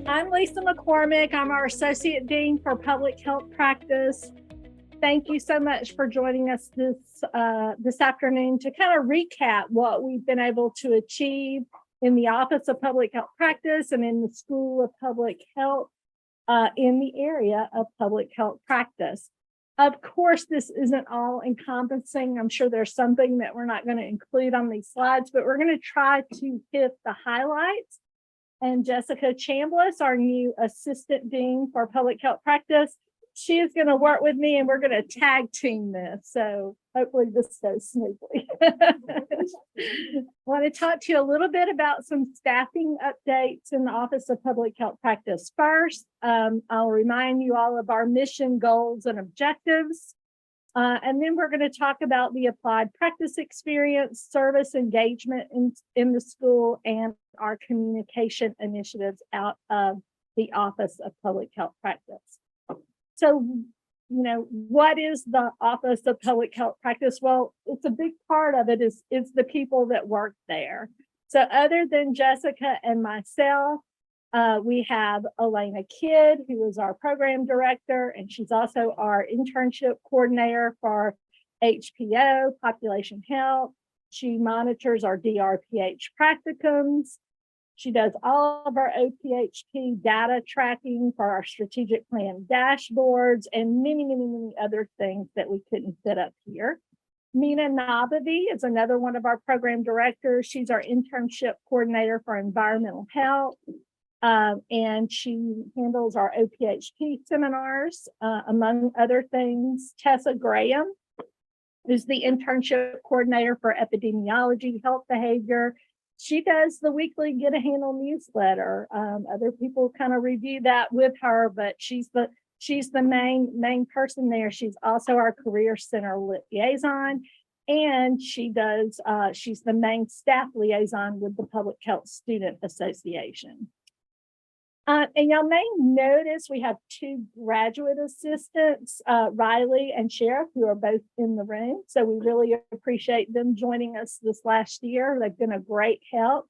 I'm Lisa McCormick. I'm our Associate Dean for Public Health Practice. Thank you so much for joining us this afternoon to kind of recap what we've been able to achieve in the Office of Public Health Practice and in the School of Public Health in the area of public health practice. Of course, this isn't all encompassing. I'm sure there's something that we're not going to include on these slides, but we're going to try to hit the highlights. And Jessica Chambliss, our new Assistant Dean for Public Health Practice, she is going to work with me and we're going to tag team this. So hopefully this goes smoothly. I want to talk to you a little bit about some staffing updates in the Office of Public Health Practice first. I'll remind you all of our mission, goals, and objectives. And then we're going to talk about the applied practice experience, service engagement in the school, and our communication initiatives out of the Office of Public Health Practice. So, what is the Office of Public Health Practice? Well, it's a big part of it is the people that work there. So other than Jessica and myself, we have Elena Kidd, who is our program director, and she's also our internship coordinator for HPO, Population Health. She monitors our DRPH practicums. She does all of our OPHP data tracking for our strategic plan dashboards and many, many, many other things that we couldn't fit up here. Mina Nabavi is another one of our program directors. She's our internship coordinator for environmental health. And she handles our OPHP seminars, among other things. Tessa Graham is the internship coordinator for epidemiology, health behavior. She does the weekly Get a Handle newsletter. Other people kind of review that with her, but she's the main person there. She's also our career center liaison, and she's the main staff liaison with the Public Health Student Association. And y'all may notice we have two graduate assistants, Riley and Sheriff, who are both in the room. So we really appreciate them joining us this last year. They've been a great help.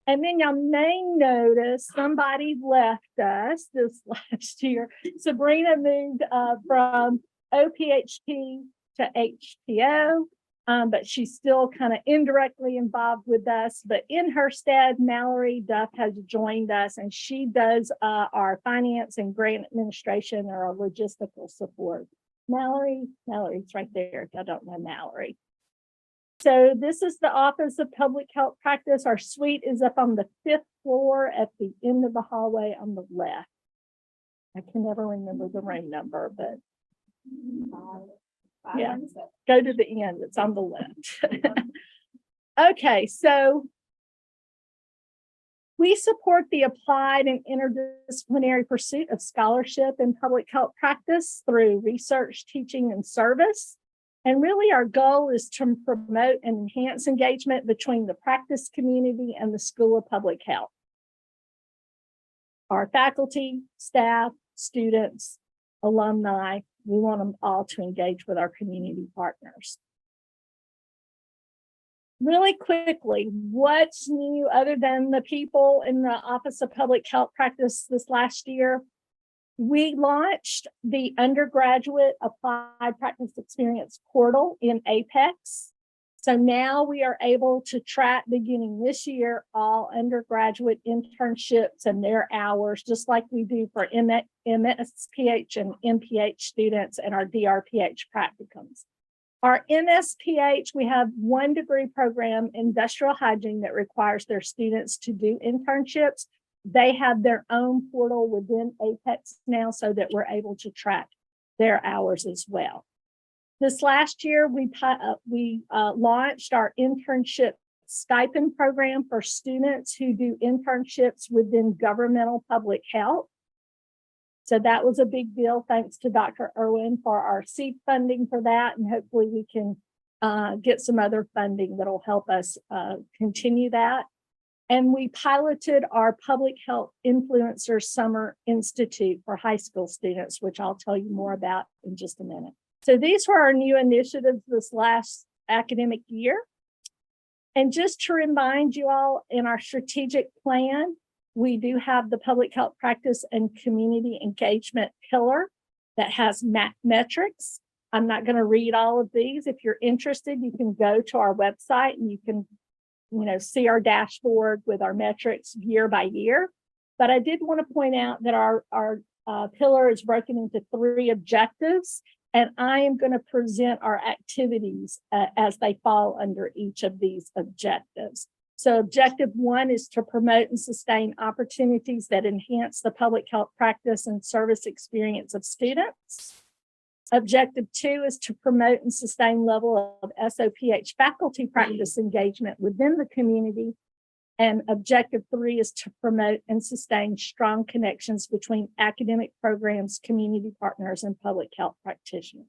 And then y'all may notice somebody left us this last year. Sabrina moved from OPHP to HPO. But she's still kind of indirectly involved with us. But in her stead, Mallory Duff has joined us, and she does our finance and grant administration or our logistical support. Mallory's right there. I don't know Mallory. So this is the Office of Public Health Practice. Our suite is up on the 5th floor at the end of the hallway on the left. I can never remember the room number, but yeah, go to the end. It's on the left. Okay, so we support the applied and interdisciplinary pursuit of scholarship in public health practice through research, teaching, and service. And really our goal is to promote and enhance engagement between the practice community and the School of Public Health. Our faculty, staff, students, alumni, we want them all to engage with our community partners. Really quickly, what's new other than the people in the Office of Public Health Practice this last year? We launched the undergraduate applied practice experience portal in Apex. So now we are able to track beginning this year all undergraduate internships and their hours, just like we do for MSPH and MPH students and our DRPH practicums. Our MSPH, we have 1-degree program, industrial hygiene, that requires their students to do internships. They have their own portal within Apex now so that we're able to track their hours as well. This last year, we launched our internship stipend program for students who do internships within governmental public health. So that was a big deal. Thanks to Dr. Irwin for our seed funding for that. And hopefully we can get some other funding that'll help us continue that. And we piloted our Public Health Influencer Summer Institute for high school students, which I'll tell you more about in just a minute. So these were our new initiatives this last academic year. And just to remind you all, in our strategic plan, we do have the public health practice and community engagement pillar that has metrics. I'm not going to read all of these. If you're interested, you can go to our website and you can, see our dashboard with our metrics year by year. But I did want to point out that our pillar is broken into 3 objectives, and I am going to present our activities as they fall under each of these objectives. So objective 1 is to promote and sustain opportunities that enhance the public health practice and service experience of students. Objective 2 is to promote and sustain level of SOPH faculty practice engagement within the community. And objective 3 is to promote and sustain strong connections between academic programs, community partners, and public health practitioners.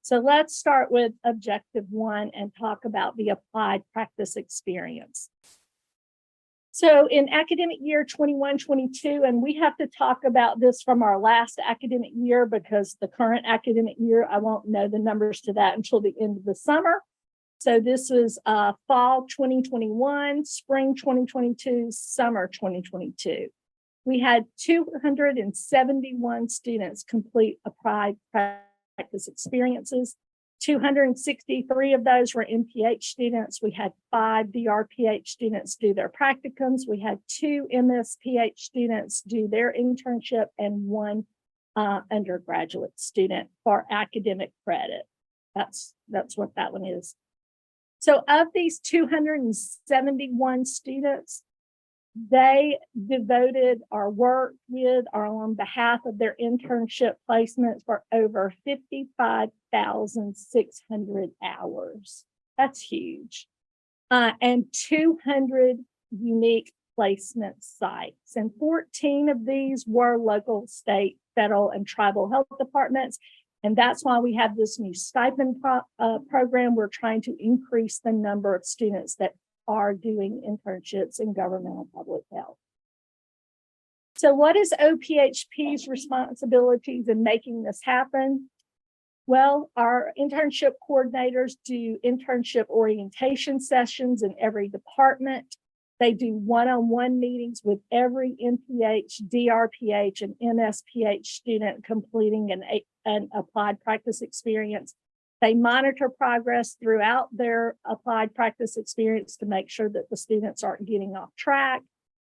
So let's start with objective 1 and talk about the applied practice experience. So in academic year 21-22, and we have to talk about this from our last academic year because the current academic year, I won't know the numbers to that until the end of the summer. So this was fall 2021, spring 2022, summer 2022. We had 271 students complete applied practice experiences. 263 of those were MPH students. We had 5 DRPH students do their practicums. We had 2 MSPH students do their internship and 1 undergraduate student for academic credit. That's what that one is. So of these 271 students, they devoted or worked with or on behalf of their internship placements for over 55,600 hours. That's huge. And 200 unique placement sites. And 14 of these were local, state, federal, and tribal health departments. And that's why we have this new stipend program. We're trying to increase the number of students that are doing internships in governmental public health. So what is OPHP's responsibilities in making this happen? Well, our internship coordinators do internship orientation sessions in every department. They do one-on-one meetings with every MPH, DRPH, and MSPH student completing an applied practice experience. They monitor progress throughout their applied practice experience to make sure that the students aren't getting off track.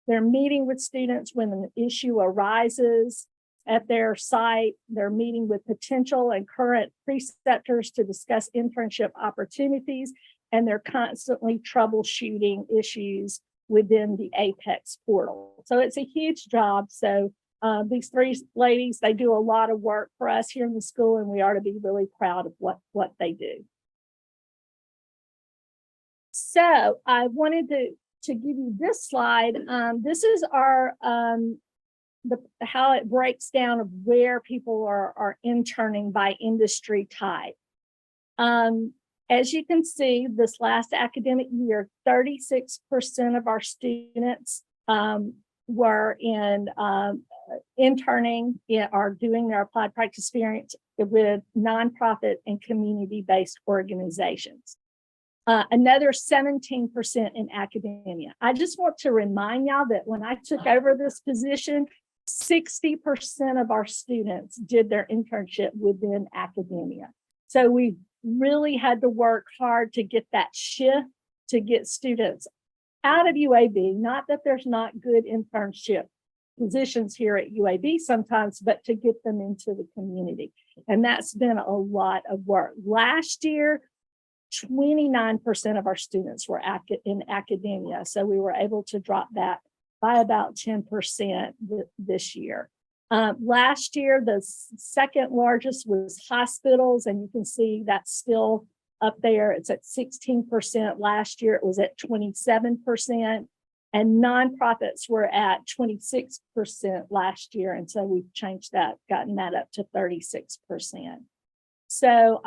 They're meeting with students when an issue arises at their site. They're meeting with potential and current preceptors to discuss internship opportunities, and they're constantly troubleshooting issues within the Apex portal. So it's a huge job. So these 3 ladies, they do a lot of work for us here in the school, and we ought to be really proud of what they do. So I wanted to give you this slide. This is our how it breaks down of where people are interning by industry type. As you can see, this last academic year, 36% of our students were in interning or doing their applied practice experience with nonprofit and community-based organizations. Another 17% in academia. I just want to remind y'all that when I took over this position, 60% of our students did their internship within academia. So we really had to work hard to get that shift, to get students out of UAB. Not that there's not good internship positions here at UAB sometimes, but to get them into the community. And that's been a lot of work. Last year, 29% of our students were in academia. So we were able to drop that by about 10% this year. Last year, the second largest was hospitals, and you can see that's still up there. It's at 16%. Last year, it was at 27%. And nonprofits were at 26% last year. And so we've changed that, gotten that up to 36%. So,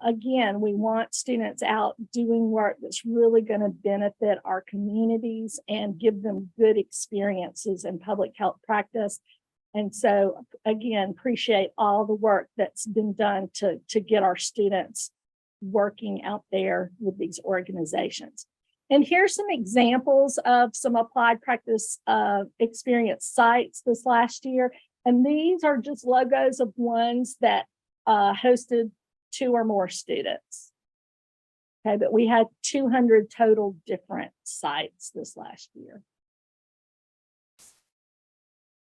again, we want students out doing work that's really going to benefit our communities and give them good experiences in public health practice. And so, again, appreciate all the work that's been done to get our students working out there with these organizations. And here's some examples of some applied practice experience sites this last year. And these are just logos of ones that hosted 2 or more students. Okay, but we had 200 total different sites this last year.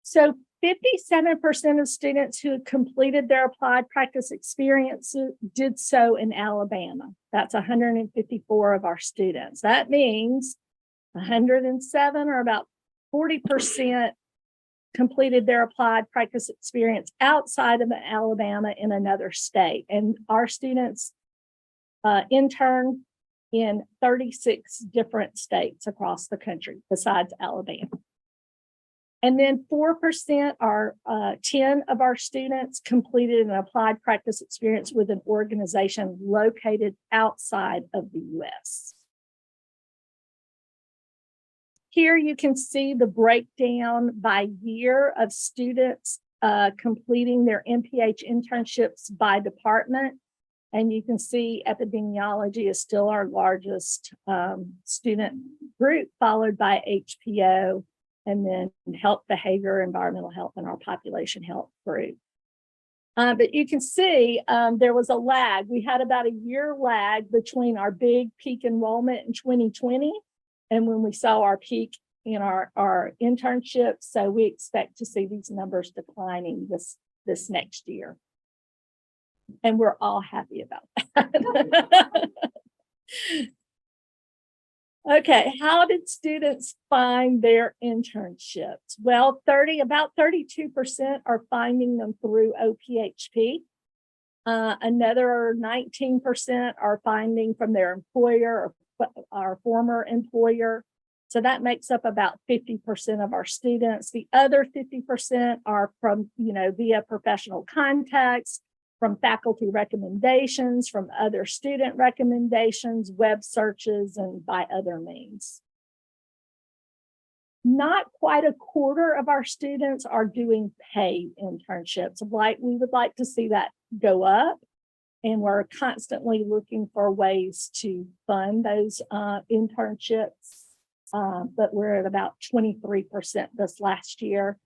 So 57% of students who completed their applied practice experiences did so in Alabama. That's 154 of our students. That means 107, or about 40%, completed their applied practice experience outside of Alabama in another state. And our students intern in 36 different states across the country besides Alabama. And then 4% are 10 of our students completed an applied practice experience with an organization located outside of the US. Here you can see the breakdown by year of students completing their MPH internships by department. And you can see epidemiology is still our largest student group, followed by HPO, and then health, behavior, environmental health, and our population health group. But you can see there was a lag. We had about a year lag between our big peak enrollment in 2020 and when we saw our peak in our internships. So we expect to see these numbers declining this next year. And we're all happy about that. Okay, how did students find their internships? Well, about 32% are finding them through OPHP. Another 19% are finding from their employer or our former employer. So that makes up about 50% of our students. The other 50% are from, via professional contacts, from faculty recommendations, from other student recommendations, web searches, and by other means. Not quite a quarter of our students are doing paid internships. We would like to see that go up, and we're constantly looking for ways to fund those internships, but we're at about 23% this last year.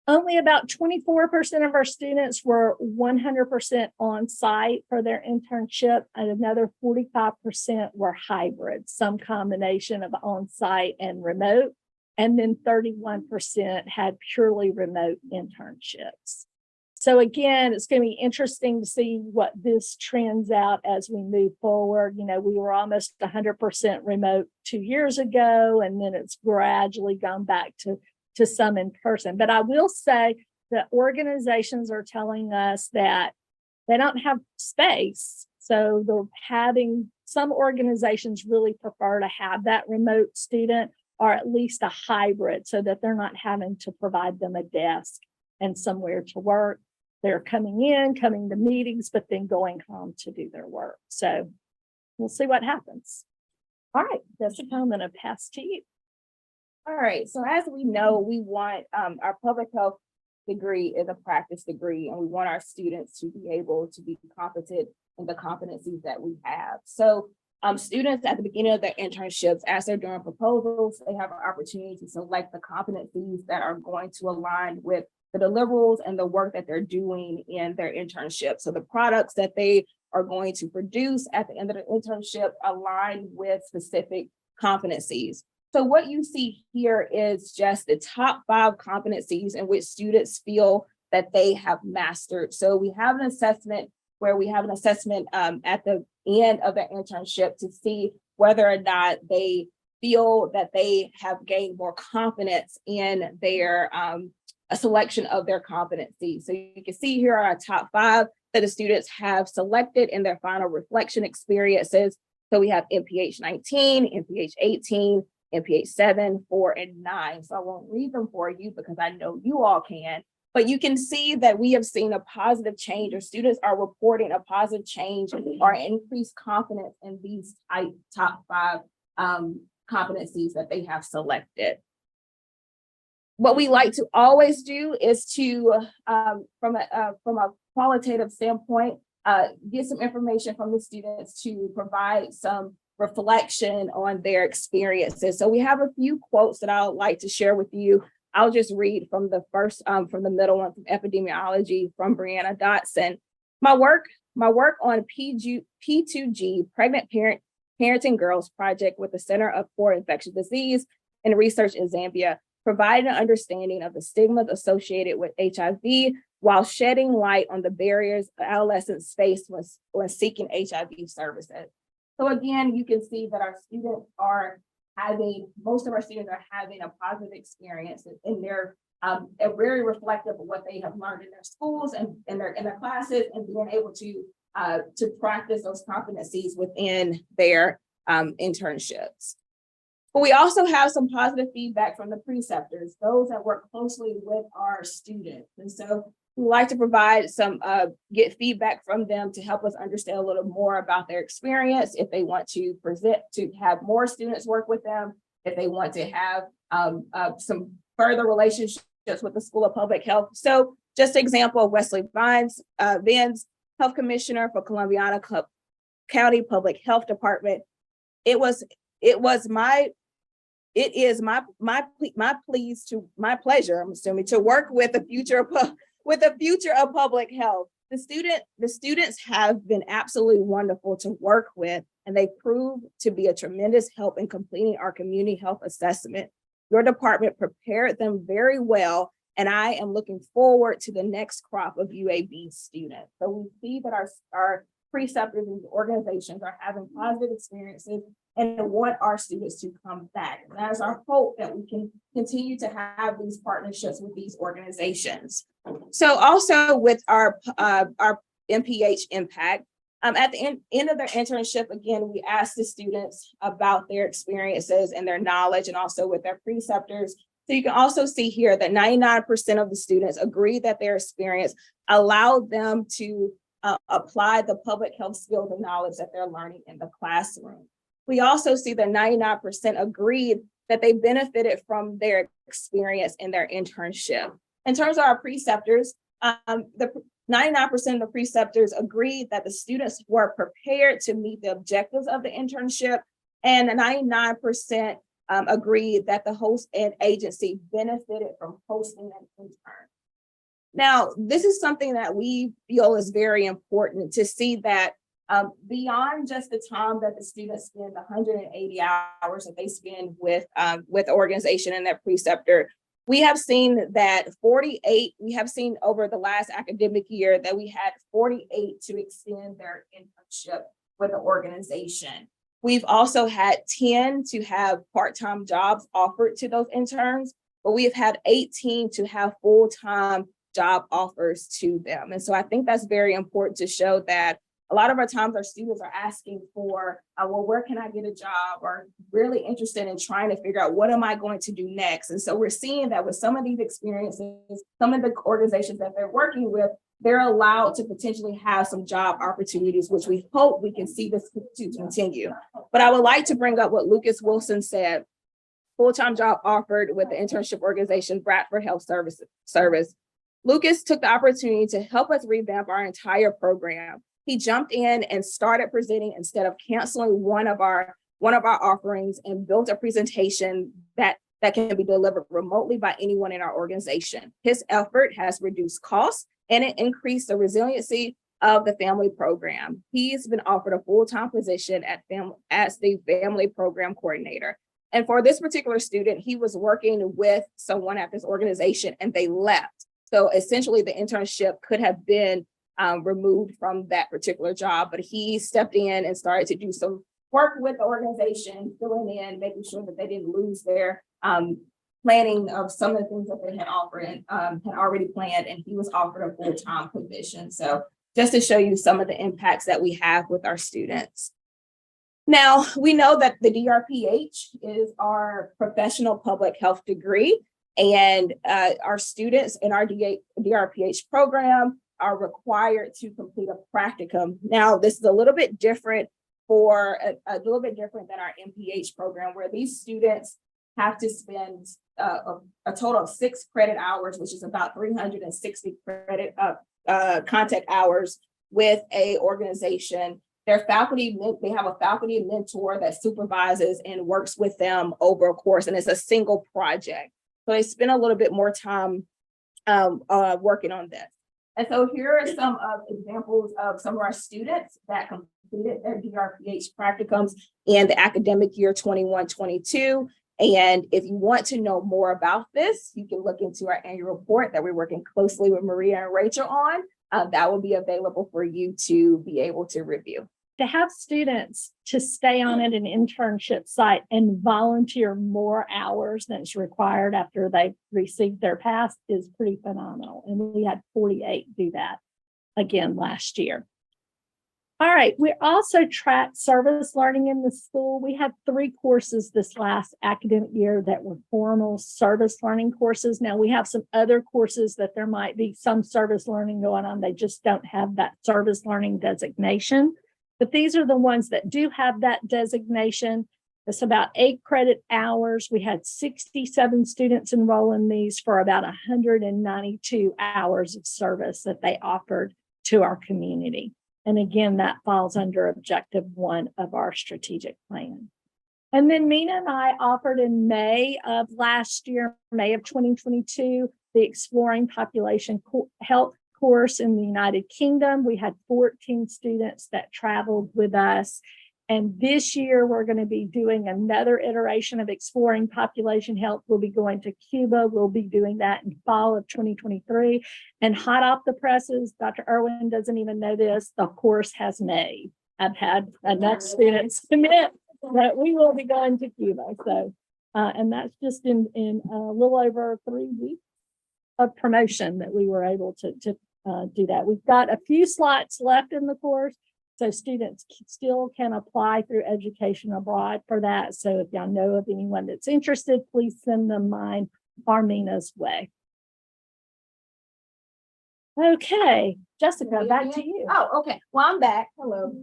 Only about 24% of our students were 100% on site for their internship, and another 45% were hybrid, some combination of on site and remote. And then 31% had purely remote internships. So again, it's going to be interesting to see what this trends out as we move forward. We were almost 100% remote 2 years ago, and then it's gradually gone back to some in person. But I will say that organizations are telling us that they don't have space. So some organizations really prefer to have that remote student, or at least a hybrid, so that they're not having to provide them a desk and somewhere to work. They're coming to meetings, but then going home to do their work. So we'll see what happens. All right, Jessica, I'm going to pass to you. All right, so as we know, we want our public health degree is a practice degree, and we want our students to be able to be competent in the competencies that we have. So students at the beginning of their internships, as they're doing proposals, they have an opportunity to select the competencies that are going to align with the deliverables and the work that they're doing in their internship. So the products that they are going to produce at the end of the internship align with specific competencies. So what you see here is just the top 5 competencies in which students feel that they have mastered. So we have an assessment where we have an assessment at the end of their internship to see whether or not they feel that they have gained more confidence in their a selection of their competencies. So you can see here are our top 5 that the students have selected in their final reflection experiences. So we have MPH 19, MPH 18, MPH 7, 4, and 9. So I won't read them for you because I know you all can. But you can see that we have seen a positive change, or students are reporting a positive change or increased confidence in these top 5 competencies that they have selected. What we like to always do is to, from a qualitative standpoint, get some information from the students to provide some reflection on their experiences. So we have a few quotes that I would like to share with you. I'll just read from the first, from the middle one, from epidemiology, from Brianna Dotson. My work on P2G, Pregnant Parenting Girls Project with the Center for Infectious Disease and Research in Zambia provided an understanding of the stigmas associated with HIV while shedding light on the barriers adolescents face when seeking HIV services. So again, you can see that our students are most of our students are having a positive experience, and they're very reflective of what they have learned in their schools and in their classes, and being able to practice those competencies within their internships. But we also have some positive feedback from the preceptors, those that work closely with our students. And so we like to provide get feedback from them to help us understand a little more about their experience, if they want to have more students work with them, if they want to have some further relationships with the School of Public Health. So just an example of Wesley Vines, Health Commissioner for Columbiana County Public Health Department. It is my pleasure, I'm assuming, to work with the future of public health. The students have been absolutely wonderful to work with, and they prove to be a tremendous help in completing our community health assessment. Your department prepared them very well, and I am looking forward to the next crop of UAB students. So we see that our preceptors and organizations are having positive experiences and want our students to come back. And that is our hope, that we can continue to have these partnerships with these organizations. So also with our MPH Impact, at the end of their internship, again, we asked the students about their experiences and their knowledge, and also with their preceptors. So you can also see here that 99% of the students agree that their experience allowed them to apply the public health skills and knowledge that they're learning in the classroom. We also see that 99% agreed that they benefited from their experience in their internship. In terms of our preceptors, the 99% of the preceptors agreed that the students were prepared to meet the objectives of the internship, and 99% agreed that the host and agency benefited from hosting an intern. Now, this is something that we feel is very important to see, that beyond just the time that the students spend, 180 hours that they spend with the organization and their preceptor, we have seen over the last academic year that we had 48 to extend their internship with the organization. We've also had 10 to have part-time jobs offered to those interns, but we have had 18 to have full-time job offers to them. And so I think that's very important to show that a lot of our times our students are asking for, well, where can I get a job? Or really interested in trying to figure out, what am I going to do next? And so we're seeing that with some of these experiences, some of the organizations that they're working with, they're allowed to potentially have some job opportunities, which we hope we can see this to continue. But I would like to bring up what Lucas Wilson said, full-time job offered with the internship organization Bradford Health Service. Lucas took the opportunity to help us revamp our entire program. He jumped in and started presenting instead of canceling one of our offerings, and built a presentation that can be delivered remotely by anyone in our organization. His effort has reduced costs, and it increased the resiliency of the family program. He's been offered a full-time position as the family program coordinator. And for this particular student, he was working with someone at this organization and they left. So essentially the internship could have been removed from that particular job, but he stepped in and started to do some work with the organization, filling in, making sure that they didn't lose their planning of some of the things that they had offered and had already planned, and he was offered a full-time position. So just to show you some of the impacts that we have with our students. Now, we know that the DRPH is our professional public health degree, and our students in our DRPH program are required to complete a practicum. Now, this is a little bit different than our MPH program, where these students have to spend a total of 6 credit hours, which is about 360 credit contact hours with a organization. Their faculty, they have a faculty mentor that supervises and works with them over a course, and it's a single project. So they spend a little bit more time working on this. And so here are some examples of some of our students that completed their DRPH practicums in the academic year 21-22. And if you want to know more about this, you can look into our annual report that we're working closely with Maria and Rachel on. That will be available for you to be able to review. To have students to stay on at an internship site and volunteer more hours than is required after they've received their pass is pretty phenomenal. And we had 48 do that again last year. All right, we also tracked service learning in the school. We had 3 courses this last academic year that were formal service learning courses. Now we have some other courses that there might be some service learning going on. They just don't have that service learning designation. But these are the ones that do have that designation. It's about 8 credit hours. We had 67 students enroll in these for about 192 hours of service that they offered to our community. And again, that falls under objective 1 of our strategic plan. And then Mina and I offered in May of last year, May of 2022, the Exploring Population Health course in the United Kingdom. We had 14 students that traveled with us. And this year, we're going to be doing another iteration of Exploring Population Health. We'll be going to Cuba. We'll be doing that in fall of 2023. And hot off the presses, Dr. Irwin doesn't even know this, the course has made. I've had enough students commit that we will be going to Cuba. So, and that's just in a little over 3 weeks of promotion that we were able to do that. We've got a few slots left in the course, so students still can apply through Education Abroad for that. So if y'all know of anyone that's interested, please send them mine or Mina's way. Okay, Jessica, back to you. Oh, okay. Well, I'm back. Hello.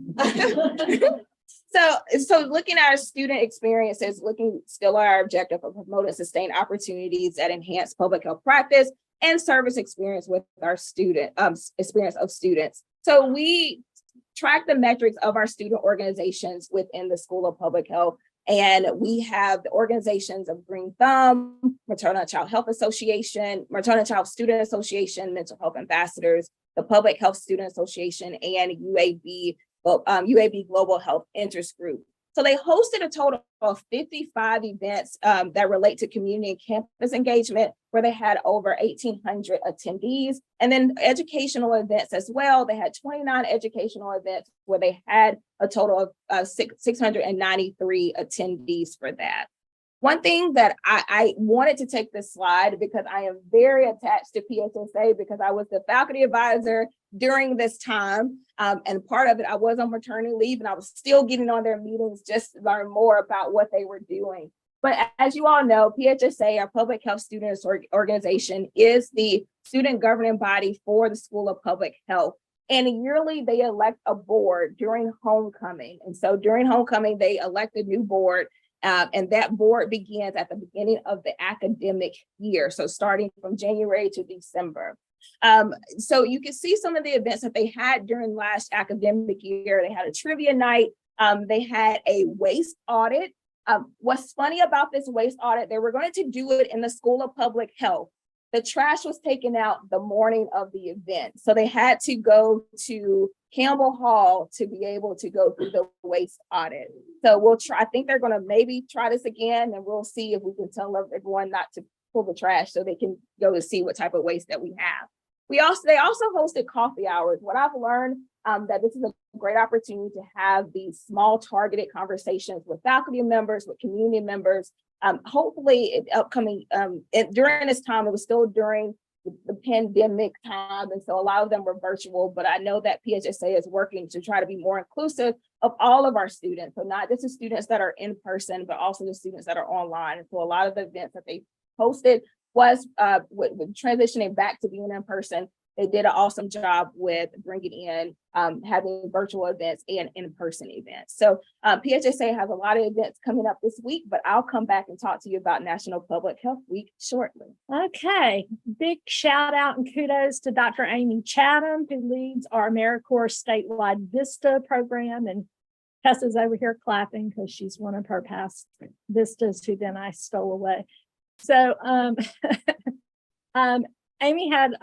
So looking at our student experiences, looking still at our objective of promote and sustain opportunities that enhance public health practice and service experience with our experience of students. So we track the metrics of our student organizations within the School of Public Health. And we have the organizations of Green Thumb, Maternal and Child Health Association, Maternal and Child Student Association, Mental Health Ambassadors, the Public Health Student Association, and UAB Global Health Interest Group. So they hosted a total of 55 events that relate to community and campus engagement, where they had over 1,800 attendees, and then educational events as well. They had 29 educational events where they had a total of 693 attendees for that. One thing that I wanted to take this slide because I am very attached to PHSA because I was the faculty advisor during this time. And part of it, I was on maternity leave and I was still getting on their meetings just to learn more about what they were doing. But as you all know, PHSA, our Public Health Students Organization, is the student governing body for the School of Public Health. And yearly they elect a board during homecoming. And so during homecoming, they elect a new board. And that board begins at the beginning of the academic year. So starting from January to December. So you can see some of the events that they had during last academic year. They had a trivia night. They had a waste audit. What's funny about this waste audit, they were going to do it in the School of Public Health. The trash was taken out the morning of the event. So they had to go to Campbell Hall to be able to go through the waste audit. So we'll try, I think they're going to maybe try this again, and we'll see if we can tell everyone not to pull the trash so they can go to see what type of waste that we have. They also hosted coffee hours. What I've learned that this is a great opportunity to have these small targeted conversations with faculty members, with community members. Hopefully upcoming during this time, it was still during the pandemic time. And so a lot of them were virtual, but I know that PHSA is working to try to be more inclusive of all of our students. So not just the students that are in person, but also the students that are online. And so a lot of the events that they hosted was with transitioning back to being in person. They did an awesome job with bringing in having virtual events and in-person events. So PHSA has a lot of events coming up this week, but I'll come back and talk to you about National Public Health Week shortly. Okay, big shout out and kudos to Dr. Amy Chatham, who leads our AmeriCorps statewide Vista program. And Tessa's over here clapping because she's one of her past Vistas who then I stole away. So Amy had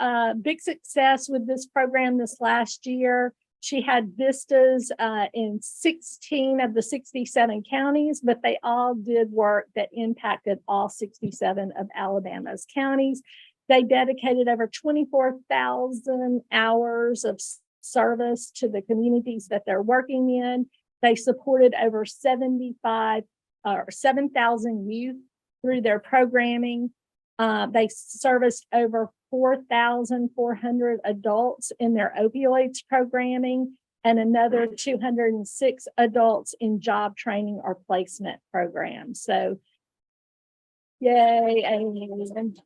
big success with this program this last year. She had Vistas in 16 of the 67 counties, but they all did work that impacted all 67 of Alabama's counties. They dedicated over 24,000 hours of service to the communities that they're working in. They supported over 7,000 youth through their programming. They serviced over 4,400 adults in their opioids programming and another 206 adults in job training or placement programs. So, yay. And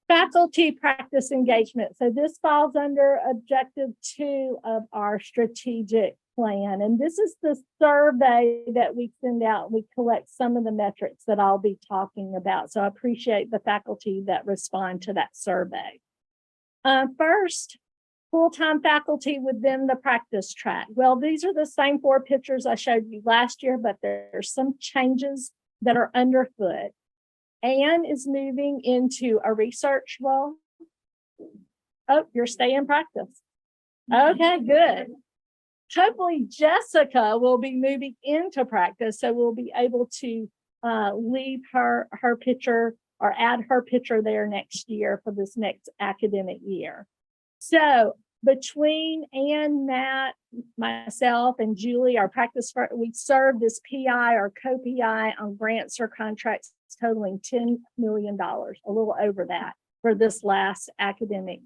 faculty practice engagement. So this falls under objective 2 of our strategic plan. And this is the survey that we send out. We collect some of the metrics that I'll be talking about. So I appreciate the faculty that respond to that survey. First, full-time faculty within the practice track. Well, these are the same 4 pictures I showed you last year, but there's some changes that are underfoot. Anne is moving into a research role. Oh, you're staying in practice. Okay, good. Hopefully Jessica will be moving into practice, so we'll be able to leave her picture or add her picture there next year for this next academic year. So between Ann, Matt, myself, and Julie, our practice, we served as PI or co-PI on grants or contracts totaling $10 million, a little over that for this last academic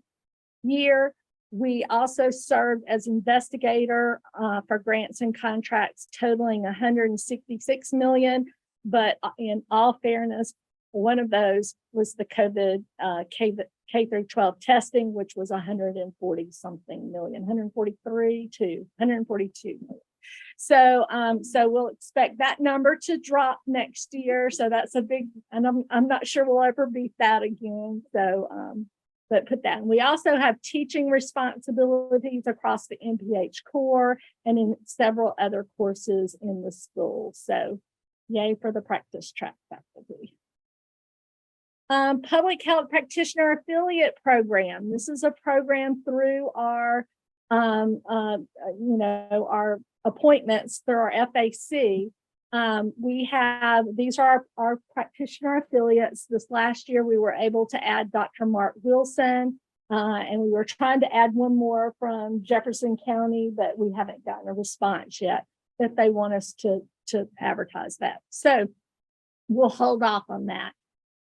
year. We also served as investigator for grants and contracts totaling $166 million, but in all fairness, one of those was the COVID K through 12 testing, which was 140 something million, 142 million. So we'll expect that number to drop next year. So that's a big, and I'm not sure we'll ever beat that again. So, but put that. And we also have teaching responsibilities across the MPH core and in several other courses in the school. So yay for the practice track faculty. Public Health Practitioner Affiliate Program. This is a program through our, our appointments through our FAC. These are our practitioner affiliates. This last year, we were able to add Dr. Mark Wilson, and we were trying to add one more from Jefferson County, but we haven't gotten a response yet that they want us to advertise that. So we'll hold off on that.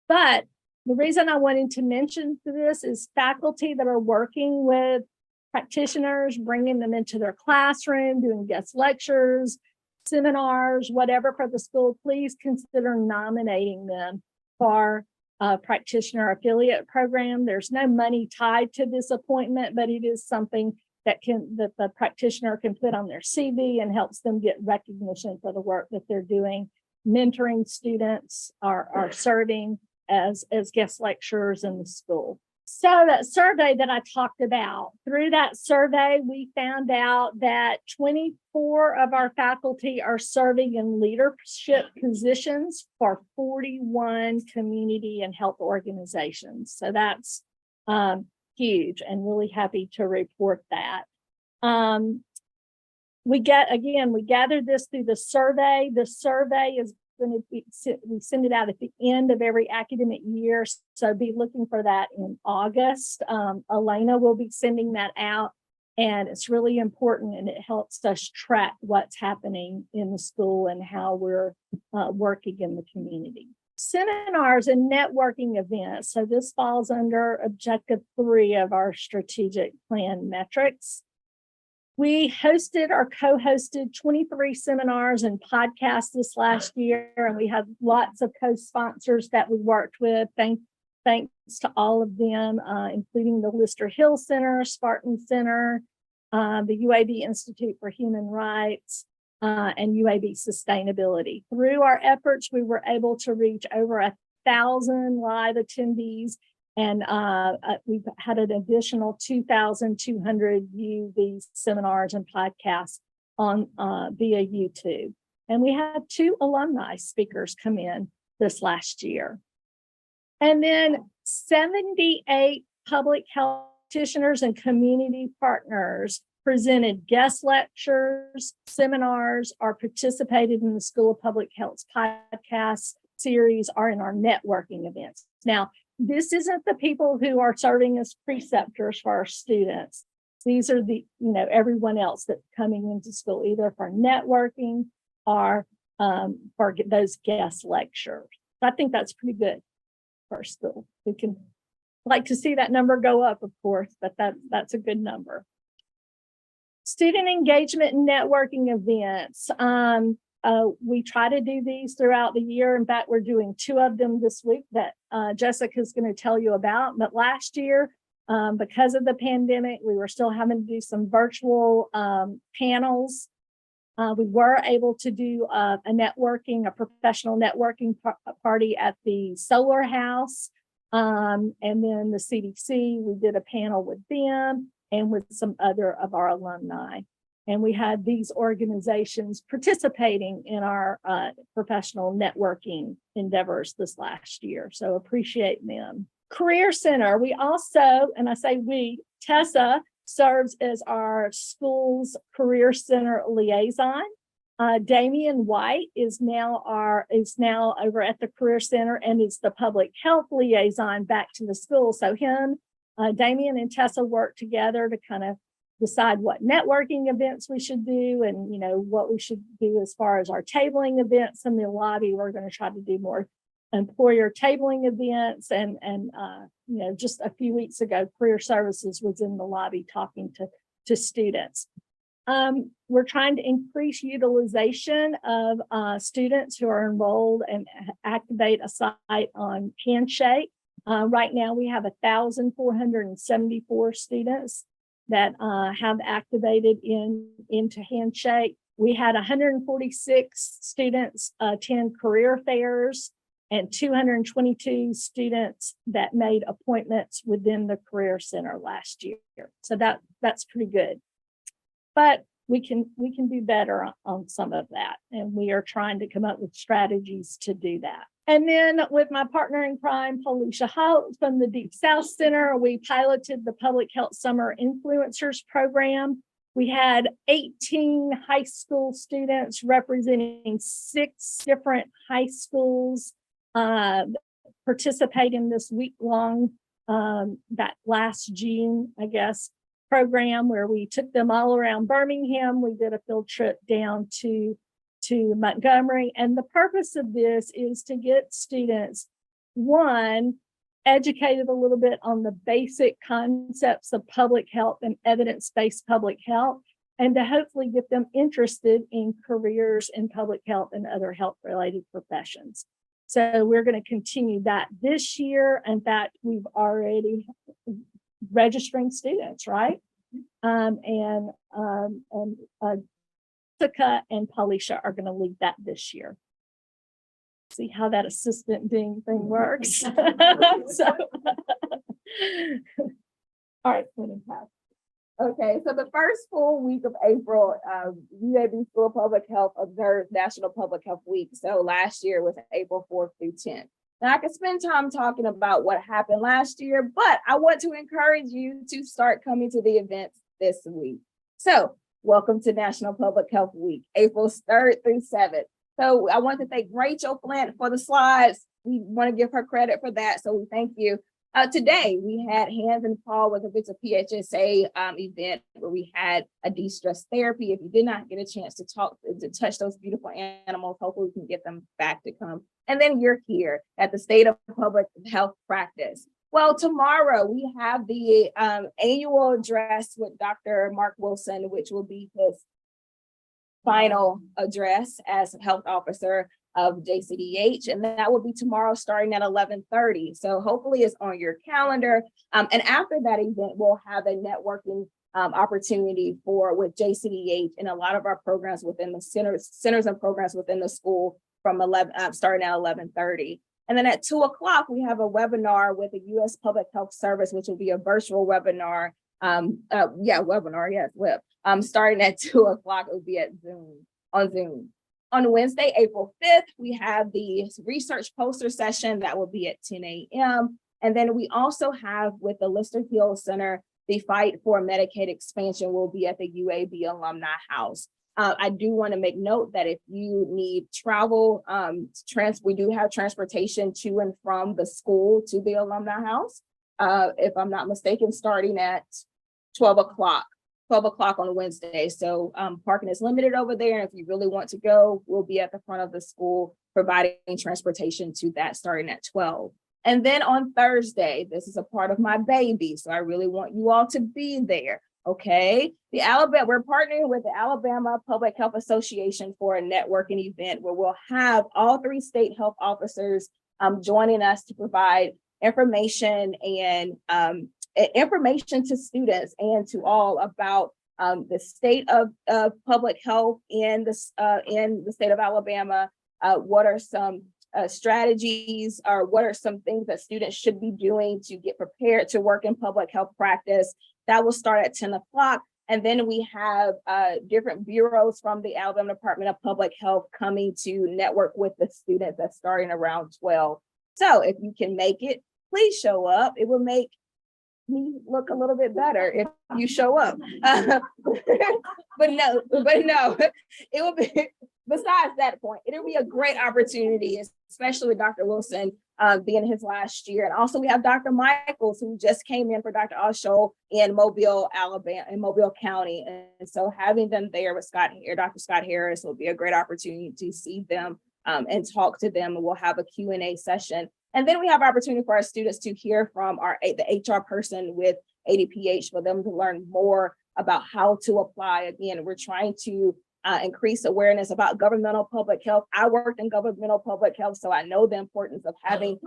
But the reason I wanted to mention this is faculty that are working with practitioners, bringing them into their classroom, doing guest lectures, seminars, whatever for the school, please consider nominating them for a practitioner affiliate program. There's no money tied to this appointment, but it is something that the practitioner can put on their CV and helps them get recognition for the work that they're doing, mentoring students or serving as guest lecturers in the school. So that survey that I talked about, through that survey, we found out that 24 of our faculty are serving in leadership positions for 41 community and health organizations. So that's huge, and really happy to report that. We gathered this through the survey. The survey is going to be, we send it out at the end of every academic year. So be looking for that in August. Elena will be sending that out, and it's really important, and it helps us track what's happening in the school and how we're working in the community. Seminars and networking events. So this falls under objective 3 of our strategic plan metrics. We hosted or co-hosted 23 seminars and podcasts this last year, and we had lots of co-sponsors that we worked with. Thank thanks to all of them, including the Lister Hill Center, Spartan Center, the UAB Institute for Human Rights, and UAB Sustainability. Through our efforts, we were able to reach over 1,000 live attendees, and we've had an additional 2,200 view these seminars and podcasts on via YouTube. And we had 2 alumni speakers come in this last year. And then 78 public health practitioners and community partners presented guest lectures, seminars, or participated in the School of Public Health's podcast series or in our networking events. Now, this isn't the people who are serving as preceptors for our students. These are the, everyone else that's coming into school, either for networking or for those guest lectures. I think that's pretty good for our school. We can like to see that number go up, of course, but that's a good number. Student engagement and networking events. We try to do these throughout the year. In fact, we're doing 2 of them this week that Jessica is going to tell you about. But last year, because of the pandemic, we were still having to do some virtual panels. We were able to do a professional networking party at the Solar House. And then the CDC, we did a panel with them and with some other of our alumni. And we had these organizations participating in our professional networking endeavors this last year. So appreciate them. Career Center, we also, and I say we, Tessa serves as our school's Career Center liaison. Damian White is now over at the Career Center and is the public health liaison back to the school. So Damian and Tessa work together to kind of decide what networking events we should do and, what we should do as far as our tabling events in the lobby. We're going to try to do more employer tabling events and just a few weeks ago, Career Services was in the lobby talking to students. We're trying to increase utilization of students who are enrolled and activate a site on Handshake. Right now, we have 1,474 students that have activated into Handshake. We had 146 students attend career fairs and 222 students that made appointments within the Career Center last year. So that's pretty good. But we can do better on some of that. And we are trying to come up with strategies to do that. And then with my partner in crime, Felicia Holt from the Deep South Center, we piloted the Public Health Summer Influencers Program. We had 18 high school students representing 6 different high schools participate in this week-long, that last June, I guess, program where we took them all around Birmingham. We did a field trip down to Montgomery. And the purpose of this is to get students, one, educated a little bit on the basic concepts of public health and evidence-based public health, and to hopefully get them interested in careers in public health and other health-related professions. So we're going to continue that this year. In fact, we've already registering students, right? Jessica and Felicia are going to lead that this year. See how that assistant dean thing works. So, all right, okay, so the first full week of April, UAB School of Public Health observed National Public Health Week. So last year was April 4th through 10th. Now I could spend time talking about what happened last year, but I want to encourage you to start coming to the events this week. So welcome to National Public Health Week, April 3rd through 7th. So I want to thank Rachel Flint for the slides. We want to give her credit for that. So we thank you. Today, we had Hands and Paul with a bit of PHSA event where we had a de-stress therapy. If you did not get a chance to touch those beautiful animals, hopefully we can get them back to come. And then you're here at the State of Public Health Practice. Well, tomorrow we have the annual address with Dr. Mark Wilson, which will be his final address as health officer. of JCDH, and that will be tomorrow starting at 11:30. So hopefully it's on your calendar. And after that event, we'll have a networking opportunity with JCDH and a lot of our programs within the centers and programs within the school from starting at 11:30. And then at 2:00, we have a webinar with the U.S. Public Health Service, which will be a virtual webinar. Starting at 2:00, it will be on Zoom. On Wednesday, April 5th, we have the research poster session that will be at 10 a.m. And then we also have with the Lister Hill Center, the Fight for Medicaid Expansion will be at the UAB Alumni House. I do want to make note that if you need travel, we do have transportation to and from the school to the Alumni House. If I'm not mistaken, starting at 12:00 on Wednesday. So parking is limited over there. And if you really want to go, we'll be at the front of the school providing transportation to that starting at 12. And then on Thursday, this is a part of my baby. So I really want you all to be there. Okay. We're partnering with the Alabama Public Health Association for a networking event where we'll have all 3 state health officers joining us to provide information and information to students and to all about the state of public health in the state of Alabama. What are some strategies, or what are some things that students should be doing to get prepared to work in public health practice? That will start at 10:00. And then we have different bureaus from the Alabama Department of Public Health coming to network with the students that's starting around 12. So if you can make it, please show up. It will make me look a little bit better if you show up. But no, it will be, besides that point, it'll be a great opportunity, especially with Dr. Wilson being his last year. And also we have Dr. Michaels, who just came in for Dr. Osho in Mobile, Alabama, in Mobile County. And so having them there with Dr. Scott Harris will be a great opportunity to see them and talk to them. And we'll have a Q&A session. And then we have opportunity for our students to hear from the HR person with ADPH for them to learn more about how to apply. Again, we're trying to increase awareness about governmental public health. I worked in governmental public health, so I know the importance of having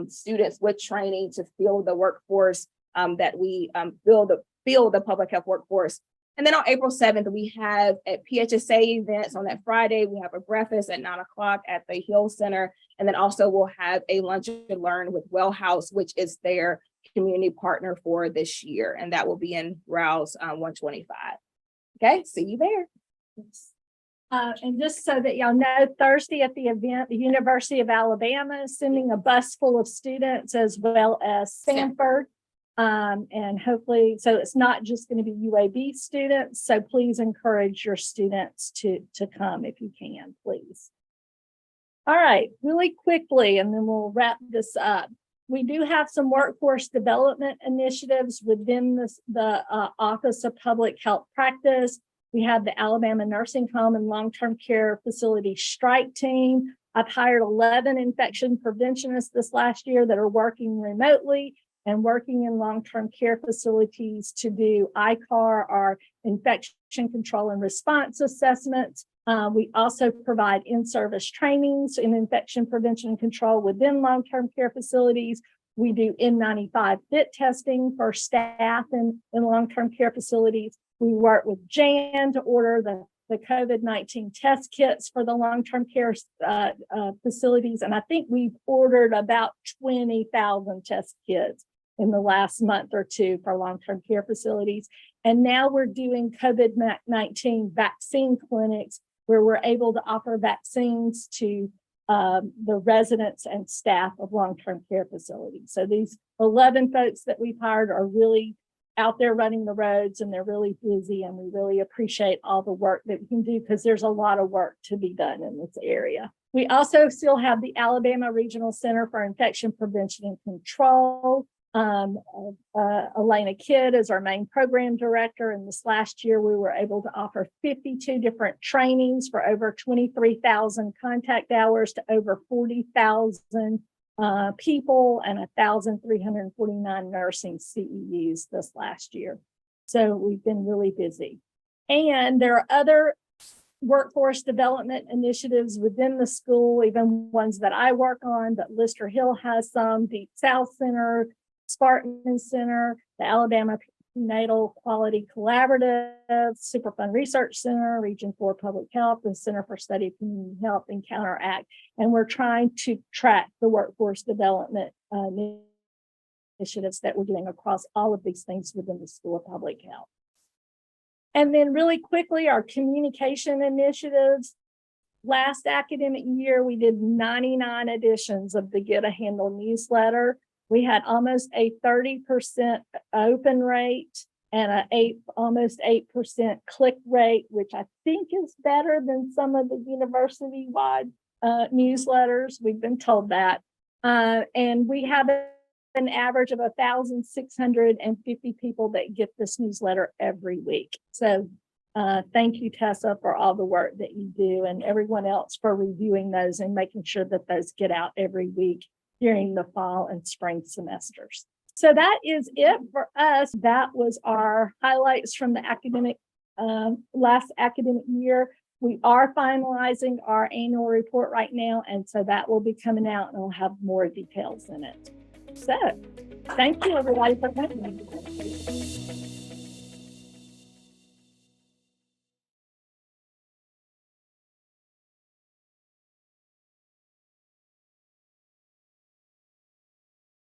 students with training to fill the workforce that we fill the public health workforce. And then on April 7th, we have at PHSA events on that Friday, we have a breakfast at 9:00 at the Hill Center. And then also we'll have a lunch and learn with Well House, which is their community partner for this year. And that will be in Rouse 125. Okay, see you there. And just so that y'all know, Thursday at the event, the University of Alabama is sending a bus full of students as well as Sanford. And hopefully, so it's not just going to be UAB students. So please encourage your students to come if you can, please. All right, really quickly, and then we'll wrap this up. We do have some workforce development initiatives within the Office of Public Health Practice. We have the Alabama Nursing Home and Long-Term Care Facility Strike Team. I've hired 11 infection preventionists this last year that are working remotely and working in long-term care facilities to do ICAR, or infection control and response assessments. We also provide in-service trainings in infection prevention and control within long-term care facilities. We do N95 fit testing for staff in long-term care facilities. We work with Jan to order the COVID-19 test kits for the long-term care facilities. And I think we've ordered about 20,000 test kits in the last month or two for long-term care facilities. And now we're doing COVID-19 vaccine clinics where we're able to offer vaccines to the residents and staff of long-term care facilities. So these 11 folks that we've hired are really out there running the roads, and they're really busy, and we really appreciate all the work that we can do because there's a lot of work to be done in this area. We also still have the Alabama Regional Center for Infection Prevention and Control. Elena Kidd is our main program director, and this last year we were able to offer 52 different trainings for over 23,000 contact hours to over 40,000 people and 1,349 nursing CEUs this last year. So we've been really busy. And there are other workforce development initiatives within the school, even ones that I work on, but Lister Hill has some, Deep South Center, Spartan Center, the Alabama Prenatal Quality Collaborative, Superfund Research Center, Region 4 Public Health, the Center for Study of Community Health, and Counteract. And we're trying to track the workforce development initiatives that we're doing across all of these things within the School of Public Health. And then really quickly, our communication initiatives. Last academic year, we did 99 editions of the Get a Handle newsletter. We had almost a 30% open rate and almost 8% click rate, which I think is better than some of the university-wide newsletters. We've been told that. And we have an average of 1,650 people that get this newsletter every week. So thank you, Tessa, for all the work that you do, and everyone else for reviewing those and making sure that those get out every week during the fall and spring semesters. So that is it for us. That was our highlights from the last academic year. We are finalizing our annual report right now, and so that will be coming out and we'll have more details in it. So thank you, everybody, for coming.